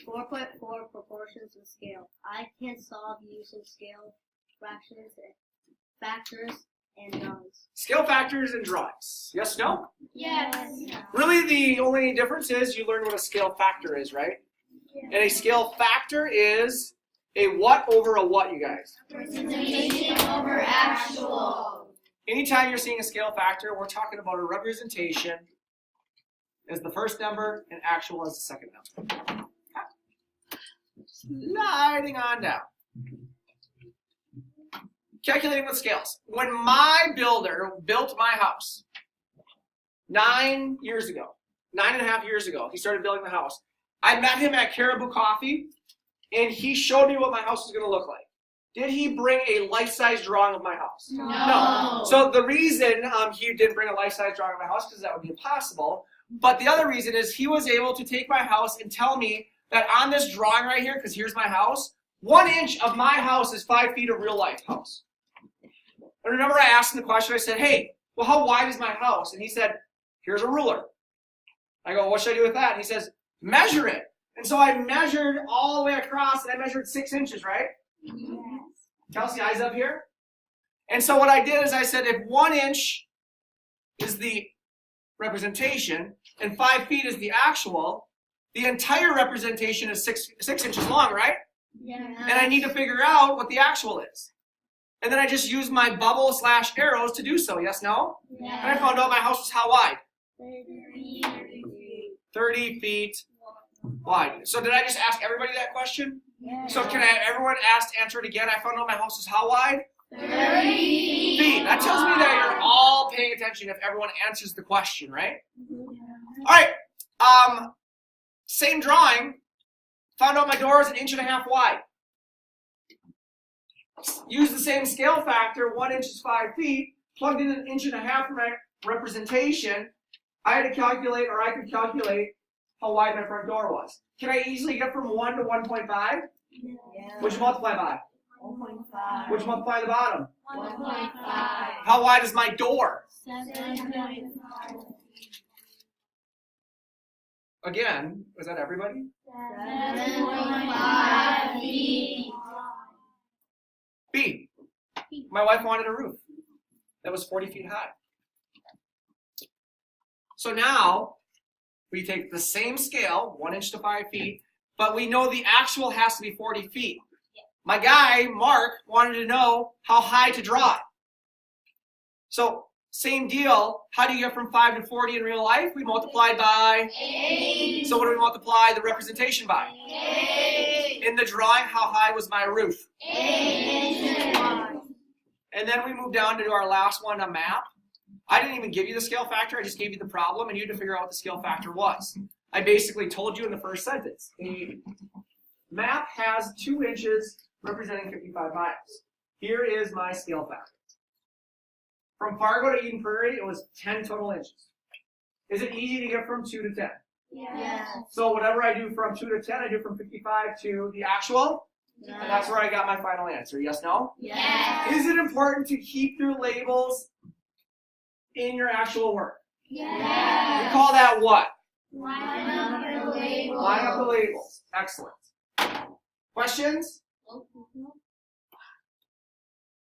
4.4 proportions of scale. I can solve using scale fractions, factors, and drawings. Scale factors and drawings. Yes, no? Yes. Really, the only difference is you learn what a scale factor is, right? And a scale factor is a what over a what, you guys? Representation over actual. Anytime you're seeing a scale factor, we're talking about a representation as the first number and actual as the second number. Okay. Sliding on down. Calculating with scales. When my builder built my house 9 years ago, 9.5 years ago, he started building the house. I met him at Caribou Coffee, and he showed me what my house was going to look like. Did he bring a life-size drawing of my house? No. So the reason he didn't bring a life-size drawing of my house, because that would be impossible, but the other reason is he was able to take my house and tell me that on this drawing right here, because here's my house, 1 inch of my house is 5 feet of real life house. And remember I asked him the question, I said, hey, well, how wide is my house? And he said, here's a ruler. I go, what should I do with that? And he says, measure it. And so I measured all the way across, and I measured 6 inches, right? Yes. Kelsey, eyes up here. And so what I did is I said, if 1 inch is the representation and 5 feet is the actual, the entire representation is six inches long, right? Yes. And I need to figure out what the actual is. And then I just used my bubble / arrows to do so, yes, no? Yes. And I found out my house was how wide? 30. 30 feet wide. So did I just ask everybody that question? Yes. So can everyone answer it again? I found out my house is how wide? 30 Feet. That tells me that you're all paying attention if everyone answers the question, right? Yes. All right. Same drawing. Found out my door is 1.5 inches wide. Use the same scale factor, 1 inch is 5 feet. Plugged in 1.5 inches for my representation. I had to calculate, or I could calculate how wide my front door was. Can I easily get from 1 to 1.5? Yes. Which you multiply by? 1.5. Which multiply the bottom? 1.5. How wide is my door? 7.5. Again, was that everybody? 7.5 feet. B. My wife wanted a roof that was 40 feet high. So now we take the same scale, 1 inch to 5 feet, but we know the actual has to be 40 feet. My guy, Mark, wanted to know how high to draw it. So same deal. How do you get from 5 to 40 in real life? We multiplied by 8. So what do we multiply the representation by? 8. In the drawing, how high was my roof? 8 inches wide. And then we move down to do our last one, a map. I didn't even give you the scale factor. I just gave you the problem, and you had to figure out what the scale factor was. I basically told you in the first sentence. A map has 2 inches representing 55 miles. Here is my scale factor. From Fargo to Eden Prairie, it was 10 total inches. Is it easy to get from 2 to 10? Yes. So whatever I do from 2 to 10, I do from 55 to the actual, and that's where I got my final answer. Yes, no? Yes. Is it important to keep your labels in your actual work? Yes. We call that what? Line up the labels. Line up the labels. Excellent. Questions?